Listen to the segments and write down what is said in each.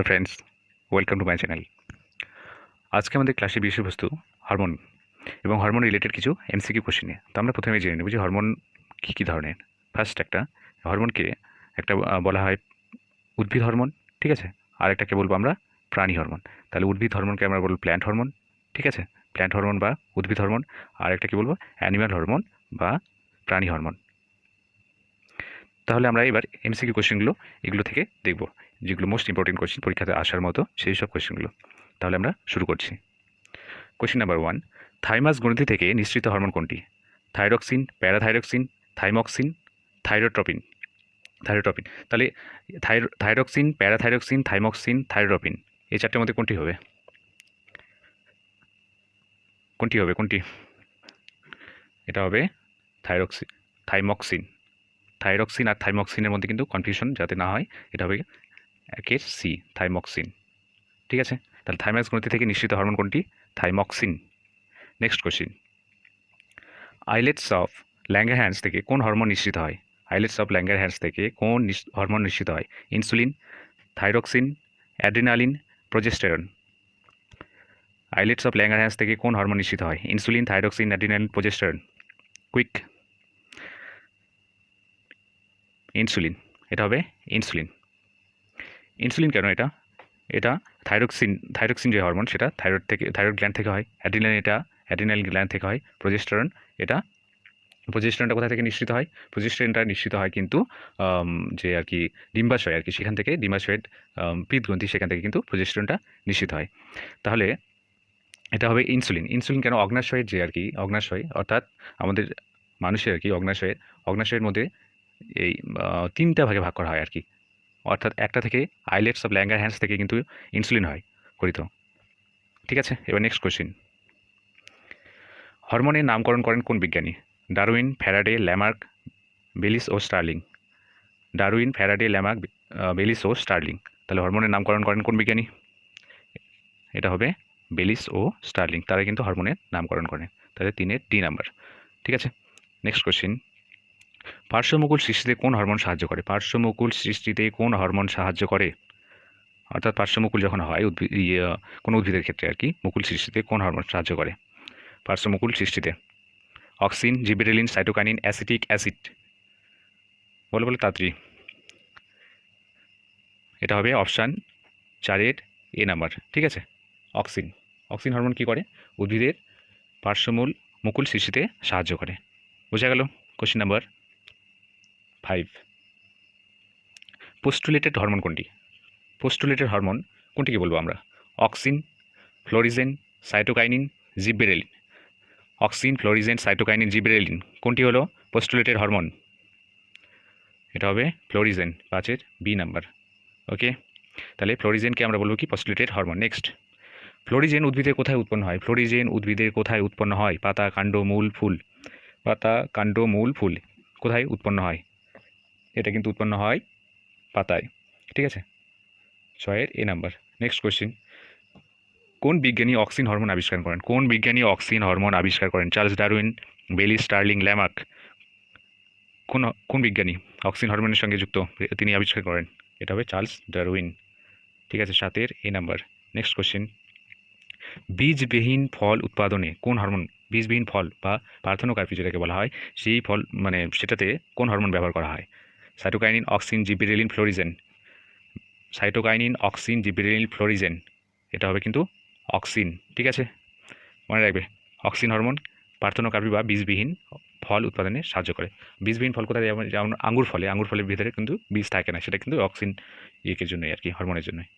Hello friends, welcome to my channel. আজকে আমাদের ক্লাসের বিষয়বস্তু হরমোন এবং হরমোন রিলেটেড কিছু এমসিকিউ কোশ্চেন নিয়ে। তো আমরা প্রথমে জেনে নেব যে হরমোন কী কী ধরনের। ফার্স্ট একটা হরমোনকে একটা বলা হয় উদ্ভিদ হরমোন, ঠিক আছে। আর একটাকে বলবো আমরা প্রাণী হরমোন। তাহলে উদ্ভিদ হরমোনকে আমরা বলবো প্ল্যান্ট হরমোন, ঠিক আছে, প্ল্যান্ট হরমোন বা উদ্ভিদ হরমোন। আর একটাকে বলবো অ্যানিম্যাল হরমোন বা প্রাণী হরমোন। তাহলে আমরা এবার এমসিকিউ কোশ্চেনগুলো এগুলো থেকে দেখব, যেগুলো মোস্ট ইম্পর্টেন্ট কোশ্চেন পরীক্ষাতে আসার মতো সেই সব কোশ্চেনগুলো। তাহলে আমরা শুরু করছি। কোশ্চেন নাম্বার 1, থাইমাস গ্রন্থি থেকে নিঃসৃত হরমোন কোনটি? Thyroxine, parathyroxine, thymoxine, thyrotropin. Thyrotropin. তাহলে থাইরক্সিন, প্যারাথাইরক্সিন, থাইমক্সিন, থাইরোট্রপিন, এই চারটের মধ্যে কোনটি হবে? কোনটি? এটা হবে থাইরক্সিন, থাইমক্সিন। থাইরক্সিন আর থাইমক্সিনের মধ্যে কিন্তু কনফিউশন যাতে না হয়, এটা হবে একের সি, থাইমক্সিন, ঠিক আছে। তাহলে থাইমাস গ্রন্থি থেকে নিঃসৃত হরমোন কোনটি? Thymoxine. Next question, islets of Langerhans থেকে কোন হরমোন নিঃসৃত হয়? আইলেটস অফ ল্যাঙ্গারহ্যান্স থেকে কোন হরমোন নিঃসৃত হয়? Insulin, thyroxine, adrenaline, progesterone. Islets of Langerhans থেকে কোন হরমোন নিঃসৃত হয়? Insulin, thyroxine, adrenaline, progesterone. Quick. Insulin. এটা হবে ইনসুলিন। ইনসুলিন কেন? এটা থাইরক্সিন যে হরমোন সেটা থাইরয়েড গ্ল্যান্ড থেকে হয়। অ্যাড্রিনাল গ্ল্যান্ড থেকে হয়। প্রোজেস্টেরনটা কোথা থেকে নিঃসৃত হয়? প্রোজেস্টেরনটা নিঃসৃত হয় কিন্তু যে আর কি ডিম্বাশয় আর কি, সেখান থেকে ডিম্বাশয়ের পিত্তগ্রন্থি, সেখান থেকে কিন্তু প্রোজেস্টেরনটা নিঃসৃত হয়। তাহলে এটা হবে ইনসুলিন। ইনসুলিন কেন? অগ্নাশয়ের যে আর কি অগ্নাশয়, অর্থাৎ আমাদের মানুষের আর কি অগ্নাশয়ের মধ্যে এই তিনটা ভাগে ভাগ করা হয় আর কি, অর্থাৎ একটা থেকে আইলেটস অফ ল্যাঙ্গারহ্যান্স থেকে কিন্তু ইনসুলিন হয় করিত, ঠিক আছে। এবার নেক্সট কোশ্চিন, হরমোনের নামকরণ করেন কোন বিজ্ঞানী? ডারউইন, ফ্যারাডে, ল্যামার্ক, বেলিস ও স্টার্লিং। ডারউইন, ফ্যারাডে, ল্যামার্ক, বেলিস ও স্টার্লিং। তাহলে হরমোনের নামকরণ করেন কোন বিজ্ঞানী? এটা হবে বেলিস ও স্টার্লিং, তারা কিন্তু হরমোনের নামকরণ করেন। তাহলে 3-এর ডি নাম্বার, ঠিক আছে। নেক্সট কোশ্চিন, পার্শ্বমুকুল সৃষ্টিতে কোন হরমোন সাহায্য করে? পার্শ্বমুকুল সৃষ্টিতে কোন হরমোন সাহায্য করে? অর্থাৎ পার্শ্বমুকুল যখন হয় কোনো উদ্ভিদের ক্ষেত্রে আর কি, মুকুল সৃষ্টিতে কোন হরমোন সাহায্য করে পার্শ্বমুকুল সৃষ্টিতে? Auxin, gibberellin, cytokinin, acetic acid. বলে তাড়াতাড়ি। এটা হবে অপশান 4-এর এ নাম্বার, ঠিক আছে। অক্সিন। অক্সিন হরমোন কী করে? উদ্ভিদের মুকুল সৃষ্টিতে সাহায্য করে। বোঝা গেল? কোশ্চেন নাম্বার 5, পোস্টুলেটেড হরমোন কোনটি? পোস্টুলেটেড হরমোন কোনটিকে বলবো আমরা? Auxin, florigen, cytokinin, gibberellin. Auxin, florigen, cytokinin, gibberellin, কোনটি হলো পোস্টুলেটেড হরমোন? এটা হবে ফ্লোরিজেন, 5-এর বি নাম্বার, ওকে। তাহলে ফ্লোরিজেনকে আমরা বলবো কি? পোস্টুলেটেড হরমোন। নেক্সট, ফ্লোরিজেন উদ্ভিদের কোথায় উৎপন্ন হয়? ফ্লোরিজেন উদ্ভিদের কোথায় উৎপন্ন হয়? পাতা, কাণ্ড, মূল, ফুল। পাতা, কাণ্ড, মূল, ফুল কোথায় উৎপন্ন হয়? এটা কিন্তু উৎপন্ন হয় পাতায়, ঠিক আছে। 6-এর এ নাম্বার। নেক্সট কোশ্চিন, কোন বিজ্ঞানী অক্সিন হরমোন আবিষ্কার করেন? কোন বিজ্ঞানী অক্সিন হরমোন আবিষ্কার করেন? চার্লস ডারউইন, বেলি, স্টার্লিং, ল্যামার্ক। কোন বিজ্ঞানী অক্সিন হরমোনের সঙ্গে যুক্ত তিনি আবিষ্কার করেন? এটা হবে চার্লস ডারউইন, ঠিক আছে। 7-এর এ নাম্বার। নেক্সট কোশ্চিন, বীজবিহীন ফল উৎপাদনে কোন হরমোন? বীজবিহীন ফল বা পার্থেনোকার্পি যেটাকে বলা হয়, সেই ফল মানে সেটাতে কোন হরমোন ব্যবহার করা হয়? Cytokinin, auxin, gibberellin, florigen. Cytokinin, auxin, gibberellin, florigen. এটা হবে কিন্তু অক্সিন, ঠিক আছে। মনে রাখবে, অক্সিন হরমোন পার্থেনোকার্পি বা বীজবিহীন ফল উৎপাদনে সাহায্য করে। বীজবিহীন ফল কোথায়? যেমন আঙ্গুর ফলের ভিতরে কিন্তু বীজ থাকে না, সেটা কিন্তু অক্সিন ইয়ের জন্যই আর কি, হরমোনের জন্যই।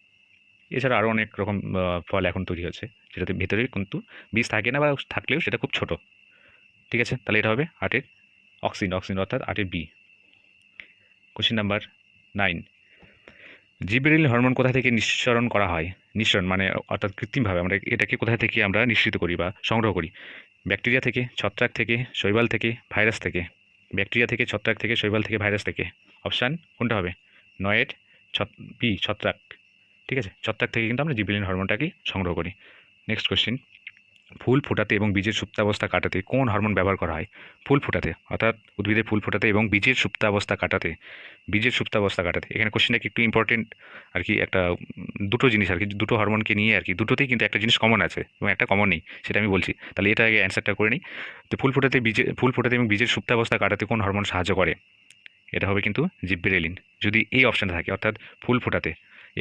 এছাড়া আরও অনেক রকম ফল এখন তৈরি হচ্ছে যেটাতে ভিতরে কিন্তু বীজ থাকে না, বা থাকলেও সেটা খুব ছোট, ঠিক আছে। তাহলে এটা হবে 8-এর অক্সিন অর্থাৎ 8-এর B. Question number 9, gibberellin hormone কোথা থেকে নিঃসরণ করা হয়? নিঃসরণ মানে অর্থাৎ কৃত্রিমভাবে আমরা এটাকে কোথা থেকে আমরা নিঃসৃত করি বা সংগ্রহ করি? ব্যাকটেরিয়া থেকে, ছত্রাক থেকে, শৈবাল থেকে, ভাইরাস থেকে। ব্যাকটেরিয়া থেকে, ছত্রাক থেকে, শৈবাল থেকে, ভাইরাস থেকে। অপশান কোনটা হবে? 9-এর বি, ছত্রাক, ঠিক আছে। ছত্রাক থেকে কিন্তু আমরা জিবেরেলিন হরমোনটাকে সংগ্রহ করি। নেক্সট কোশ্চেন, ফুল ফোটাতে এবং বীজের সুপ্তাবস্থা কাটাতে কোন হরমোন ব্যবহার করা হয়? ফুল ফোটাতে, অর্থাৎ উদ্ভিদের ফুল ফোটাতে এবং বীজের সুপ্তাবস্থা কাটাতে, বীজের সুপ্তাবস্থা কাটাতে। এখানে কোশ্চেনটা একটু ইম্পর্টেন্ট আর কি, একটা দুটো জিনিস আর কি, দুটো হরমোনকে নিয়ে আর কি, দুটোতেই কিন্তু একটা জিনিস কমন আছে এবং একটা কমন নেই, সেটা আমি বলছি। তাহলে এটা আগে অ্যান্সারটা করে নিই। তো ফুল ফোটাতে এবং বীজের সুপ্তাবস্থা কাটাতে কোন হরমোন সাহায্য করে? এটা হবে কিন্তু জিব্বেরেলিন। যদি এই অপশানটা থাকে, অর্থাৎ ফুল ফোটাতে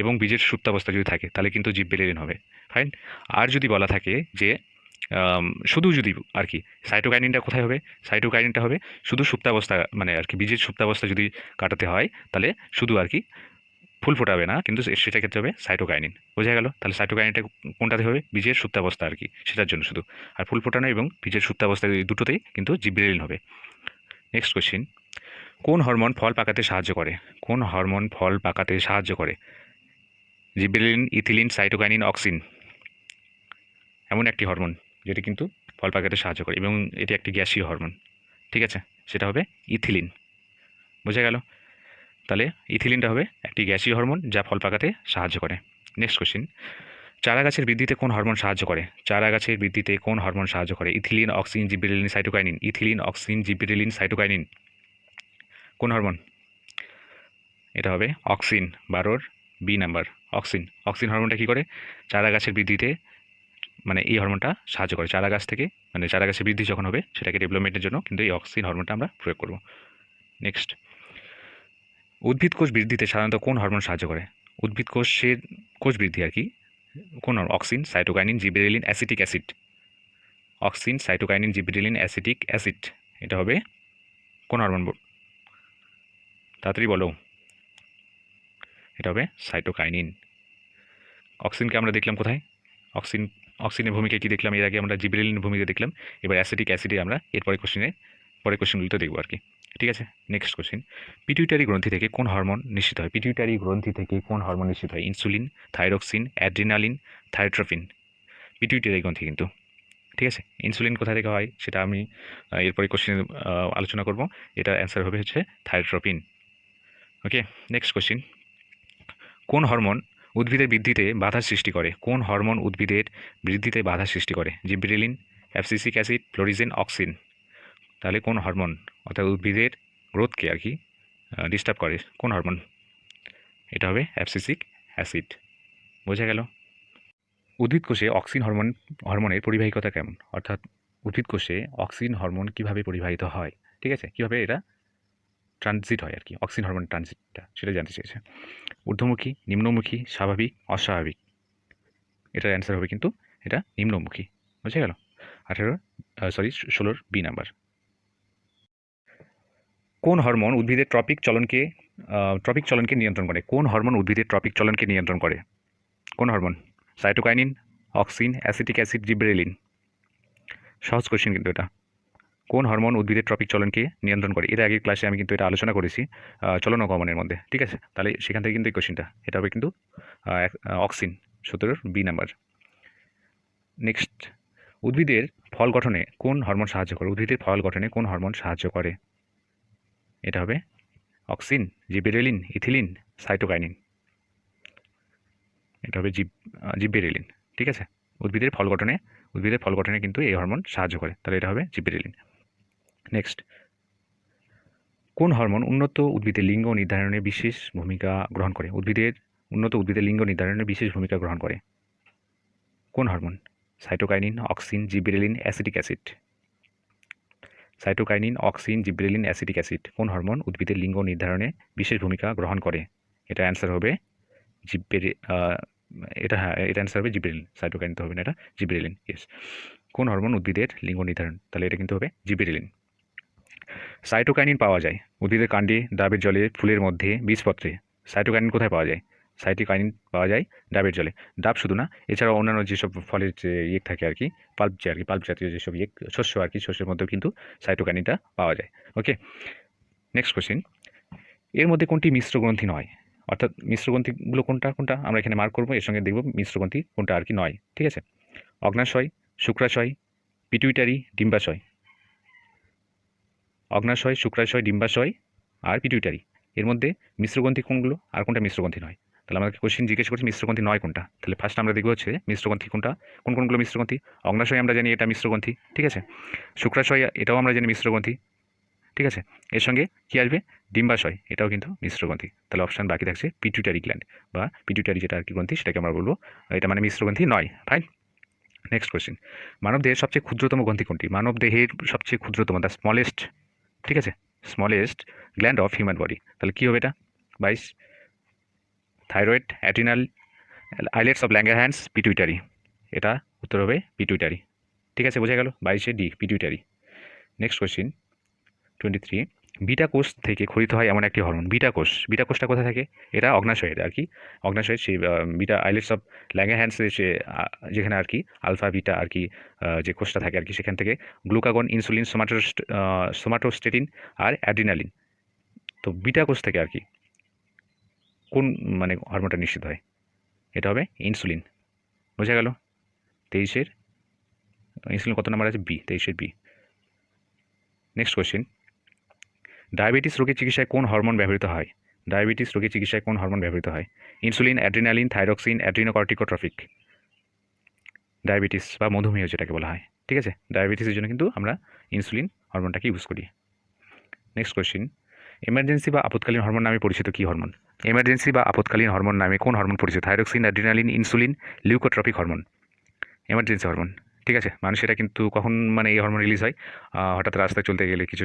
এবং বীজের সুপ্তাবস্থা যদি থাকে, তাহলে কিন্তু জিব্বেরেলিন হবে। ফাইন। আর যদি বলা থাকে যে শুধু যদি আর কি, সাইটোকাইনিনটা কোথায় হবে? সাইটোকাইনিনটা হবে শুধু সুপ্তাবস্থা, মানে আর কি বীজের সুপ্তাবস্থা যদি কাটাতে হয়, তাহলে শুধু আর কি ফুল ফোটাবে না, কিন্তু সেটা ক্ষেত্রে হবে সাইটোকাইনিন। বোঝা গেল? তাহলে সাইটোকাইনিনটা কোনটাতে হবে? বীজের সুপ্তাবস্থা আর কি, সেটার জন্য শুধু। আর ফুল ফোটানো এবং বীজের সুপ্তাবস্থা এই দুটোতেই কিন্তু জিব্বেরেলিন হবে। নেক্সট কোশ্চিন, কোন হরমোন ফল পাকাতে সাহায্য করে? কোন হরমোন ফল পাকাতে সাহায্য করে? Gibberellin, ethylene, cytokinin, auxin. এমন একটি হরমোন যেটি কিন্তু ফল পাকাতে সাহায্য করে এবং এটি একটি গ্যাসীয় হরমোন। ঠিক আছে, সেটা হবে ইথিলিন। বোঝা গেল? তাহলে ইথিলিনটা হবে একটি গ্যাসীয় হরমোন যা ফল পাকাতে সাহায্য করে। নেক্সট কোশ্চিন, চারা গাছের বৃদ্ধিতে কোন হরমোন সাহায্য করে? চারা গাছের বৃদ্ধিতে কোন হরমোন সাহায্য করে? Ethylene, auxin, gibberellin, cytokinin. Ethylene, auxin, gibberellin, cytokinin. কোন হরমোন? এটা হবে auxin, 12 B number. Auxin. Auxin হরমোনটা কী করে? চারা গাছের বৃদ্ধিতে, মানে এই হরমোনটা সাহায্য করে চারা গাছ থেকে, মানে চারা গাছের বৃদ্ধি যখন হবে সেটাকে ডেভেলপমেন্টের জন্য কিন্তু এই অক্সিন হরমোনটা আমরা প্রয়োগ করব। নেক্সট, উদ্ভিদ কোষ বৃদ্ধিতে সাধারণত কোন হরমোন সাহায্য করে? উদ্ভিদ কোষের কোষ বৃদ্ধি আর কি, কোন auxin, cytokinin, gibberellin, acetic acid. Auxin, cytokinin, gibberellin, acetic acid. এটা হবে কোন হরমোন? তাড়াতাড়ি বলো। এটা হবে সাইটোকাইনিন। অক্সিনকে আমরা দেখলাম কোথায়? অক্সিন, অক্সিনের ভূমিকা কী দেখলাম এর আগে? আমরা জিবরেলিনের ভূমিকা দেখলাম। এবার অ্যাসিটিক অ্যাসিডে আমরা এরপরে পরের কোশ্চেনগুলিতে দেখবো আর কি। ঠিক আছে, নেক্সট কোশ্চেন, পিটুইটারি গ্রন্থি থেকে কোন হরমোন নিশ্চিত হয়? পিটুইটারি গ্রন্থি থেকে কোন হরমোন নিশ্চিত হয়? Insulin, thyroxine, adrenaline, thyrotropin. Pituitary গ্রন্থি কিন্তু। ঠিক আছে, ইনসুলিন কোথা থেকে হয় সেটা আমি এরপরে কোশ্চেনে আলোচনা করব। এটা অ্যান্সার হবে হচ্ছে থাইরোট্রপিন। ওকে, নেক্সট কোশ্চেন, কোন হরমোন উদ্ভিদের বৃদ্ধিতে বাধা সৃষ্টি করে? কোন হরমোন উদ্ভিদের বৃদ্ধিতে বাধা সৃষ্টি করে? Gibberellin, abscisic acid, florigen, auxin. তাহলে কোন হরমোন, অর্থাৎ উদ্ভিদের গ্রোথকে আর কি ডিস্টার্ব করে, কোন হরমোন? এটা হবে অ্যাবসিসিক অ্যাসিড। বোঝা গেল? উদ্ভিদ কোষে অক্সিন হরমোনের পরিবাহিকতা কেমন? অর্থাৎ উদ্ভিদ কোষে অক্সিন হরমোন কীভাবে পরিবাহিত হয়? ঠিক আছে, কীভাবে এটা ট্রানজিট হয় আর কি, অক্সিন হরমোন ট্রানজিটটা, সেটা জানতে চেয়েছে। ঊর্ধ্বমুখী, নিম্নমুখী, স্বাভাবিক, অস্বাভাবিক। এটার অ্যান্সার হবে কিন্তু এটা নিম্নমুখী। বুঝে গেল? 16 বি নাম্বার। কোন হরমোন উদ্ভিদের ট্রপিক চলনকে নিয়ন্ত্রণ করে? কোন হরমোন উদ্ভিদের ট্রপিক চলনকে নিয়ন্ত্রণ করে? কোন hormone? Cytokinin, auxin, acetic acid, gibberellin. সহজ কোশ্চেন কিন্তু এটা। কোন হরমোন উদ্ভিদের ট্রপিক চলনকে নিয়ন্ত্রণ করে? এর আগের ক্লাসে আমি কিন্তু এটা আলোচনা করেছি চলন ও গমনের মধ্যে। ঠিক আছে, তাহলে সেখান থেকে কিন্তু এই কোশ্চেনটা, এটা হবে কিন্তু অক্সিন, 17 বি নাম্বার। নেক্সট, উদ্ভিদের ফল গঠনে কোন হরমোন সাহায্য করে? উদ্ভিদের ফল গঠনে কোন হরমোন সাহায্য করে? এটা হবে অক্সিন, জিবেরেলিন, ইথিলিন, সাইটোকাইনিন। এটা হবে জিবেরেলিন। ঠিক আছে, উদ্ভিদের ফল গঠনে কিন্তু এই হরমোন সাহায্য করে, তাহলে এটা হবে জিবেরেলিন। নেক্সট, কোন হরমোন উন্নত উদ্ভিদের লিঙ্গ নির্ধারণে বিশেষ ভূমিকা গ্রহণ করে? উন্নত উদ্ভিদের লিঙ্গ নির্ধারণে বিশেষ ভূমিকা গ্রহণ করে। কোন hormone? Cytokinin, auxin, gibberellin, acetic acid. Cytokinin, auxin, gibberellin, acetic acid. কোন হরমোন উদ্ভিদের লিঙ্গ নির্ধারণে বিশেষ ভূমিকা গ্রহণ করে? এটা অ্যান্সার হবে এটা অ্যান্সার হবে জিব্রেলিন। সাইটোকাইনিন তো হবে না, এটা জিব্রেলিন। ইয়েস। কোন হরমোন উদ্ভিদের লিঙ্গ নির্ধারণ? তাহলে এটা কিন্তু হবে জিব্রেলিন। সাইটোকাইনিন পাওয়া যায় উদ্ভিদের কাণ্ডে, ডাবের জলে, ফুলের মধ্যে, বীজপত্রে। সাইটোকাইনিন কোথায় পাওয়া যায়? সাইটোকাইনিন পাওয়া যায় ডাবের জলে। ডাব শুধু না, এছাড়াও অন্যান্য যেসব ফলের যে থাকে আর কি, পাল্প জাতীয় যেসব শস্য আর কি, শস্যের মধ্যেও কিন্তু সাইটোকাইনিনটা পাওয়া যায়। ওকে, নেক্সট কোশ্চেন, এর মধ্যে কোনটি মিশ্র গ্রন্থি নয়? অর্থাৎ মিশ্র গ্রন্থিগুলো কোনটা কোনটা আমরা এখানে মার্ক করবো, এর সঙ্গে দেখব মিশ্র গ্রন্থি কোনটা আর কি নয়। ঠিক আছে, অগ্নাশয়, শুক্রাশয়, পিটুইটারি, ডিম্বাশয়। অগ্নাশয়, শুক্রাশয়, ডিম্বাশয় আর পিটুইটারি। এর মধ্যে মিশ্রগ্রন্থি কোনগুলো আর কোনটা মিশ্রগ্রন্থি নয়? তাহলে আমাকে কোশ্চেন জিজ্ঞেস করছে মিশ্রগ্রন্থি নয় কোনটা, তাহলে ফার্স্ট আমরা দেখবো হচ্ছে মিশ্রগ্রন্থি কোনটা, কোনগুলো মিশ্রগ্রন্থি। অগ্নাশয় আমরা জানি এটা মিশ্রগ্রন্থি, ঠিক আছে। শুক্রাশয় এটাও আমরা জানি মিশ্রগ্রন্থি, ঠিক আছে। এর সঙ্গে কী আসবে, ডিম্বাশয়, এটাও কিন্তু মিশ্রগ্রন্থি। তাহলে অপশান বাকি থাকছে পিটুইটারি গ্ল্যান্ড বা পিটুইটারি যেটা আর কি গ্রন্থি, সেটাকে আমরা বলবো এটা মানে মিশ্রগ্রন্থি নয়। ফাইন। নেক্সট কোয়েশ্চেন, মানব দেহের সবচেয়ে ক্ষুদ্রতম গ্রন্থি কোনটি? মানব দেহের সবচেয়ে ক্ষুদ্রতম, দ্য স্মলেস্ট, ঠিক আছে, smallest gland of human body. তাহলে কী হবে এটা? 22, thyroid, adrenal, islets of Langerhans, pituitary. এটা উত্তর হবে পিটুইটারি, ঠিক আছে, বোঝা গেল। 22 D pituitary. Next question 23, beta কোষ থেকে ক্ষরিত হয় এমন একটি হরমোন। বিটা কোষ, বিটা কোষটা কোথা থেকে? এটা অগ্নাশয়ের আর কি, অগ্নাশয়ের সেই বিটা আইলেটস অফ ল্যাঙ্গারহ্যান্সের সে যেখানে আর কি আলফা বিটা আর কি যে কোষটা থাকে আর কি, সেখান থেকে গ্লুকাগন, ইনসুলিন, সোমাটোস্টেটিন আর অ্যাড্রিনালিন। তো বিটা কোষ থেকে আর কি কোন মানে হরমোনটা নিঃসৃত হয়? এটা হবে ইনসুলিন, বোঝা গেল। 23-এর ইনসুলিন কত নাম্বার আছে? বি, 23-এর বি। নেক্সট কোয়েশ্চেন, ডায়াবেটিস রোগের চিকিৎসায় কোন হরমোন ব্যবহৃত হয়? ডায়াবেটিস রোগের চিকিৎসায় কোন হরমোন ব্যবহৃত হয়? Insulin, adrenaline, thyroxine, adrenocorticotropic. Diabetes বা মধুমেহ যেটাকে বলা হয়, ঠিক আছে। ডায়াবেটিসের জন্য কিন্তু আমরা ইনসুলিন হরমোনটাকে ইউজ করি। নেক্সট কোয়েশ্চেন, এমার্জেন্সি বা আপৎকালীন হরমোন নামে পরিচিত কী হরমোন? এমার্জেন্সি বা আপৎকালীন হরমোন নামে কোন হরমোন পরিচিত? Thyroxine, adrenaline, insulin, leucotropic hormone. Emergency hormone, ঠিক আছে। মানুষের এটা কিন্তু কখন মানে এই হরমোন রিলিজ হয়? হঠাৎ রাস্তায় চলতে গেলে কিছু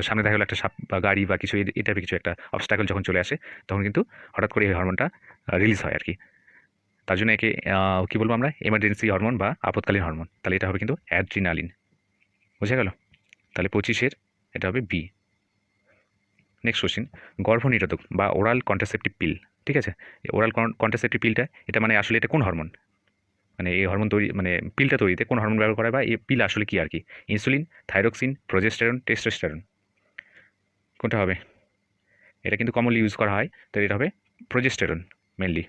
সামনে দেখা গেলো একটা সাপ বা গাড়ি বা কিছু এই টাইপের কিছু একটা অবস্টাকল যখন চলে আসে, তখন কিন্তু হঠাৎ করে এই হরমোনটা রিলিজ হয় আর কি। তার জন্য একে কী বলবো আমরা? এমার্জেন্সি হরমোন বা আপৎকালীন হরমোন। তাহলে এটা হবে কিন্তু অ্যাড্রিনালিন, বোঝা গেল। তাহলে 25-এর এটা হবে বি। নেক্সট কোশ্চেন, গর্ভনিরোধক বা ওরাল কন্ট্রাসেপটিভ পিল, ঠিক আছে। ওরাল কন্ট্রাসেপটিভ পিলটা এটা মানে আসলে এটা কোন হরমোন? মানে এই হরমোন তৈরি মানে পিলটা তৈরিতে কোন হরমোন ব্যবহার করা হয় বা এই পিল আসলে কী আর কি? ইনসুলিন, থাইরক্সিন, প্রোজেস্টেরন, টেস্টোস্টেরন, কোনটা হবে? এটা কিন্তু কমনলি ইউজ করা হয়, তো এটা হবে progesterone mainly.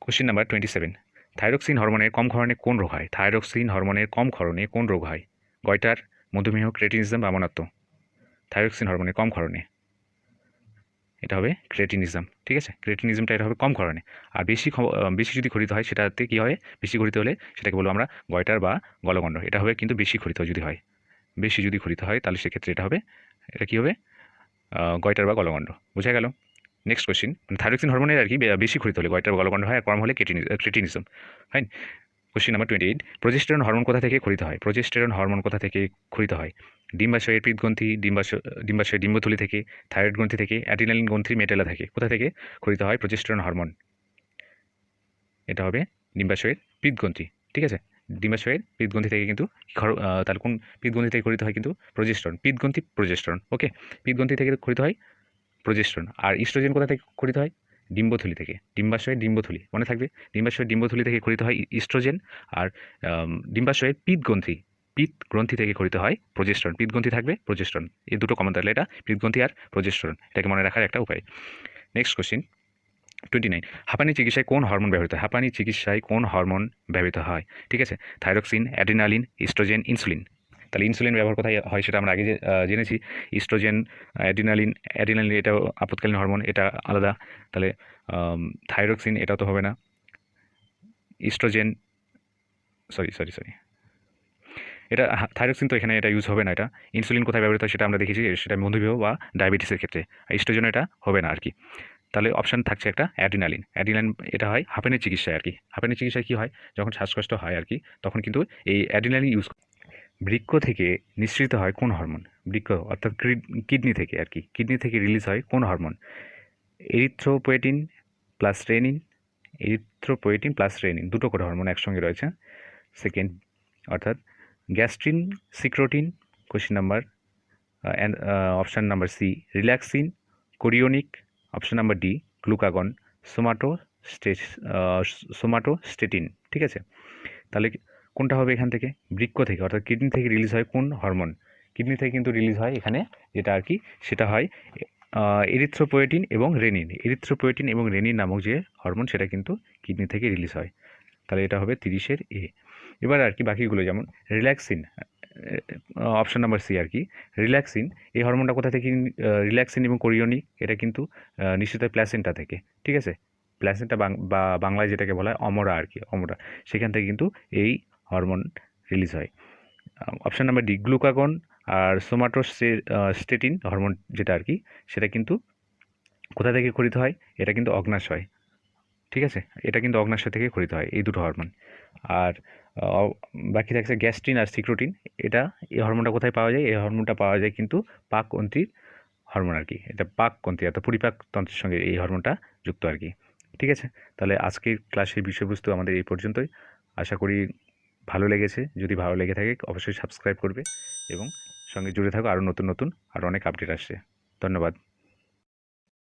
Question number 27, thyroxine হরমোনের কম ক্ষরণে কোন রোগ হয়? থাইরক্সিন হরমোনের কম ক্ষরণে কোন রোগ হয়? গয়টার, মধুমেহ, ক্রেটিনিজম বা অমনত্ব। থাইরক্সিন হরমোনের কম ক্ষরণে এটা হবে ক্রেটিনিজম, ঠিক আছে। ক্রেটিনিজমটা এটা হবে কম ক্ষরণে। আর বেশি যদি ক্ষরিত হয় সেটাতে কী হয়? বেশি ক্ষরিত হলে সেটাকে বলবো আমরা গয়টার বা গলগণ্ড। এটা হবে কিন্তু বেশি ক্ষরিত যদি হয়, বেশি যদি ক্ষরিত হয় তাহলে সেক্ষেত্রে এটা হবে, এটা কী হবে? গয়টার বা গলগণ্ড, বোঝা গেল। নেক্সট কোয়েশ্চেন, থাইরক্সিন হরমোনের আর কি বেশি ক্ষরিত হলে গয়টার বা গলগণ্ড হয়, আর কম হলে cretinism. Fine. Question number 28, progesterone hormone কোথা থেকে ক্ষরিত হয়? প্রোজেস্টেরন হরমোন কোথা থেকে ক্ষরিত হয়? ডিম্বাশয়ের পিত্তগ্রন্থি, ডিম্বাশয়ের ডিম্বথলি থেকে, থাইরয়েড গ্রন্থি থেকে, অ্যাড্রিনালিন গ্রন্থির মেটেলা থেকে। কোথা থেকে ক্ষরিত হয় প্রোজেস্টেরন হরমোন? এটা হবে ডিম্বাশয়ের পিত্তগ্রন্থি, ঠিক আছে। ডিম্বাশয়ের পিত্তগ্রন্থি থেকে কিন্তু তাহলে কোন পিত্তগ্রন্থি থেকে ক্ষরিত হয়? কিন্তু প্রোজেস্টেরন, পিত্তগ্রন্থি প্রোজেস্টেরন, ওকে। পিত্তগ্রন্থি থেকে ক্ষরিত হয় প্রোজেস্টেরন। আর ইস্ট্রোজেন কোথা থেকে ক্ষরিত হয়? ডিম্বথলি থেকে, ডিম্বাশয়ের ডিম্বথলি, মনে থাকবে। ডিম্বাশয়ের ডিম্বথলি থেকে ক্ষরিত হয় ইস্ট্রোজেন। আর ডিম্বাশয়ের পিত্তগ্রন্থি থেকে ক্ষরিত হয় প্রোজেস্টেরন। পিত্তগ্রন্থি থাকবে, প্রোজেস্টেরন, এই দুটো কমন থাকলে এটা পিত্তগ্রন্থি আর প্রোজেস্টেরন, এটাকে মনে রাখার একটা উপায়। নেক্সট কোশ্চেন 29, হাঁপানি চিকিৎসায় কোন হরমোন ব্যবহৃত হয়? হাঁপানি চিকিৎসায় কোন হরমোন ব্যবহৃত হয়? ঠিক আছে, থাইরক্সিন, অ্যাড্রিনালিন, ইস্ট্রোজেন, ইনসুলিন। তাহলে ইনসুলিন ব্যবহার কোথায় হয় সেটা আমরা আগে জেনেছি। ইস্ট্রোজেন, অ্যাড্রিনালিন এটাও আপৎকালীন হরমোন, এটা আলাদা। তাহলে থাইরক্সিন এটাও তো হবে না। ইস্ট্রোজেন, সরি এটা থাইরক্সিন তো এখানে এটা ইউজ হবে না। এটা ইনসুলিন কোথায় ব্যবহৃত হয় সেটা আমরা দেখেছি, সেটা মধুমেহ বা ডায়াবেটিসের ক্ষেত্রে। ইস্ট্রোজেন এটা হবে না আর কি। তাহলে অপশান থাকছে একটা অ্যাড্রিনালিন। এটা হয় হাঁপানির চিকিৎসায় আর কি। হাঁপানির চিকিৎসায় কী হয়? যখন শ্বাসকষ্ট হয় আর কি, তখন কিন্তু এই অ্যাড্রিনালিন ইউজ। বৃক্ক থেকে নিঃসৃত হয় কোন হরমোন? বৃক্ক অর্থাৎ কিডনি থেকে আর কি, কিডনি থেকে রিলিজ হয় কোন hormone? Erythropoietin plus renin, erythropoietin plus renin, দুটো করে হরমোন একসঙ্গে রয়েছে। সেকেন্ড অর্থাৎ gastrin, secretin. Question number option number C relaxin, chorionic. Option number D glucagon, somatostatin, ঠিক আছে। তাহলে কোনটা হবে এখান থেকে? বৃক্ক থেকে অর্থাৎ কিডনি থেকে রিলিজ হয় কোন হরমোন? কিডনি থেকে কিন্তু রিলিজ হয় এখানে যেটা আর কি, সেটা হয় এরিথ্রোপোয়েটিন এবং রেনিন। এরিথ্রোপোয়েটিন এবং রেনিন নামক যে হরমোন সেটা কিন্তু কিডনি থেকে রিলিজ হয়। তাহলে এটা হবে 30-এর এ। এবার আর কি বাকিগুলো যেমন অপশন নাম্বার সি আর কি, রিল্যাক্সিন। এই হরমোনটা কোথা থেকে? রিল্যাক্সিন এবং কোরিওনিক, এটা কিন্তু নিশ্চিত হয় প্ল্যাসেন্টা থেকে, ঠিক আছে? প্ল্যাসেন্টা বা বাংলায় যেটাকে বলা হয় অমরা আর কি, অমরা, সেখান থেকে কিন্তু এই হরমোন রিলিজ হয়। অপশন নাম্বার ডি, গ্লুকাগন আর সোমাটোস্টেটিন হরমোন যেটা আর কি, সেটা কিন্তু কোথা থেকে খরিত হয়? এটা কিন্তু অগ্নাশয়, ঠিক আছে? এটা কিন্তু অগ্নাশয় থেকে খরিত হয় এই দুটো হরমোন। আর বাকি থাকছে গ্যাস্ট্রিন আর সিক্রোটিন। এই হরমোনটা কোথায় পাওয়া যায়? এই হরমোনটা পাওয়া যায় কিন্তু পাকগ্রন্থির হরমোন আর কি, এটা পাকগ্রন্থি অর্থাৎ পরিপাক তন্ত্রের সঙ্গে এই হরমোনটা যুক্ত আর কি, ঠিক আছে? তাহলে আজকের ক্লাসের বিষয়বস্তু আমাদের এই পর্যন্তই। আশা করি ভালো লেগেছে। যদি ভালো লেগে থাকে অবশ্যই সাবস্ক্রাইব করবে এবং সঙ্গে জুড়ে থাকো, আরও নতুন নতুন আরও অনেক আপডেট আসছে। ধন্যবাদ।